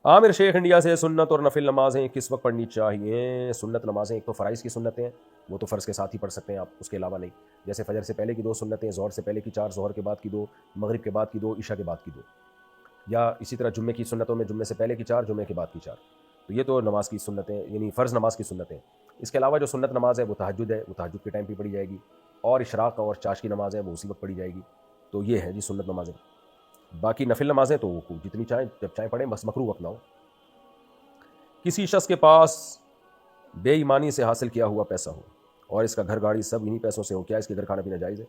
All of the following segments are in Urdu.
عامر شیخ انڈیا سے، سنت اور نفل نمازیں کس وقت پڑھنی چاہیے؟ سنت نمازیں ایک تو فرائض کی سنتیں ہیں، وہ تو فرض کے ساتھ ہی پڑھ سکتے ہیں آپ، اس کے علاوہ نہیں. جیسے فجر سے پہلے کی 2 سنتیں، ظہر سے پہلے کی 4، ظہر کے بعد کی 2، مغرب کے بعد کی 2، عشاء کے بعد کی 2. یا اسی طرح جمعے کی سنتوں میں جمعے سے پہلے کی 4، جمعے کے بعد کی 4. تو یہ تو نماز کی سنتیں، یعنی فرض نماز کی سنتیں. اس کے علاوہ جو سنت نماز ہے وہ تہجد ہے، وہ تہجد کے ٹائم پہ پڑھی جائے گی. اور اشراق اور چاش کی نماز ہے وہ اسی وقت پڑھی جائے گی. تو یہ ہے جی سنت نمازیں. باقی نفل نمازیں تو جتنی چاہیں جب چاہیں پڑھیں، بس مکروہ وقت نہ ہو. کسی شخص کے پاس بے ایمانی سے حاصل کیا ہوا پیسہ ہو اور اس کا گھر گاڑی سب انہی پیسوں سے ہو، کیا اس کے گھر کھانا پینا جائز ہے؟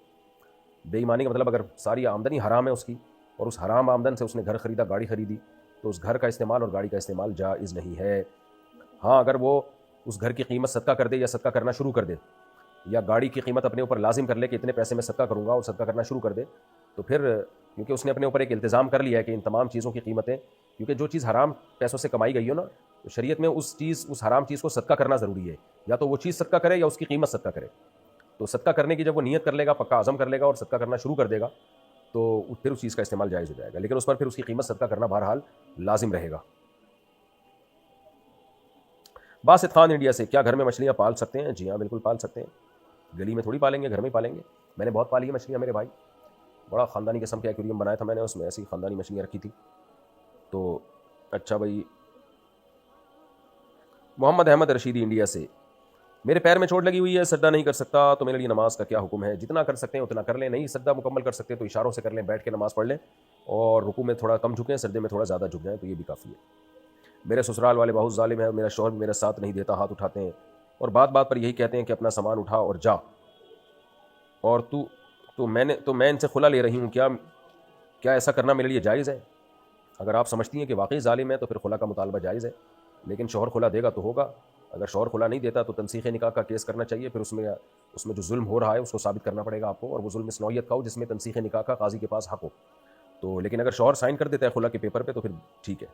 بے ایمانی کا مطلب اگر ساری آمدنی حرام ہے اس کی، اور اس حرام آمدن سے اس نے گھر خریدا، گاڑی خریدی، تو اس گھر کا استعمال اور گاڑی کا استعمال جائز نہیں ہے. ہاں اگر وہ اس گھر کی قیمت صدقہ کر دے یا صدقہ کرنا شروع کر دے، یا گاڑی کی قیمت اپنے اوپر لازم کر لے کہ اتنے پیسے میں صدقہ کروں گا اور صدقہ کرنا شروع کر دے، تو پھر کیونکہ اس نے اپنے اوپر ایک التزام کر لیا ہے کہ ان تمام چیزوں کی قیمتیں، کیونکہ جو چیز حرام پیسوں سے کمائی گئی ہو نا، تو شریعت میں اس حرام چیز کو صدقہ کرنا ضروری ہے. یا تو وہ چیز صدقہ کرے یا اس کی قیمت صدقہ کرے. تو صدقہ کرنے کی جب وہ نیت کر لے گا، پکا عزم کر لے گا اور صدقہ کرنا شروع کر دے گا، تو پھر اس چیز کا استعمال جائز ہو جائے گا. لیکن اس پر پھر اس کی قیمت صدقہ کرنا بہرحال لازم رہے گا. باسط خان انڈیا سے، کیا گھر میں مچھلیاں پال سکتے ہیں؟ جی ہاں بالکل پال سکتے ہیں. گلی میں تھوڑی پالیں گے، گھر میں ہی پالیں گے. میں نے بہت پالی ہے مچھلیاں میرے بھائی، بڑا خاندانی قسم کا ایکویریم بنایا تھا میں نے، اس میں ایسی خاندانی مچھلیاں رکھی تھی. تو اچھا بھائی. محمد احمد رشیدی انڈیا سے، میرے پیر میں چوٹ لگی ہوئی ہے، سجدہ نہیں کر سکتا، تو میرے لیے نماز کا کیا حکم ہے؟ جتنا کر سکتے ہیں اتنا کر لیں. نہیں سجدہ مکمل کر سکتے تو اشاروں سے کر لیں، بیٹھ کے نماز پڑھ لیں، اور رکوع میں تھوڑا کم جھکیں، سجدے میں تھوڑا زیادہ جھک جائیں، تو یہ بھی کافی ہے. میرے سسرال والے بہت ظالم ہیں، میرا شوہر بھی میرا ساتھ نہیں دیتا، ہاتھ اٹھاتے ہیں اور بات بات پر یہی کہتے ہیں کہ اپنا سامان اٹھا اور جا، اور میں ان سے خلا لے رہی ہوں. کیا ایسا کرنا میرے لیے جائز ہے؟ اگر آپ سمجھتی ہیں کہ واقعی ظالم ہے تو پھر خلا کا مطالبہ جائز ہے، لیکن شوہر خلا دے گا تو ہوگا. اگر شوہر خلا نہیں دیتا تو تنسیخ نکاح کا کیس کرنا چاہیے. پھر اس میں جو ظلم ہو رہا ہے اس کو ثابت کرنا پڑے گا آپ کو، اور وہ ظلم اس نوعیت کا ہو جس میں تنسیخ نکاح کا قاضی کے پاس حق ہو. تو لیکن اگر شوہر سائن کر دیتا ہے خلا کے پیپر پہ تو پھر ٹھیک ہے.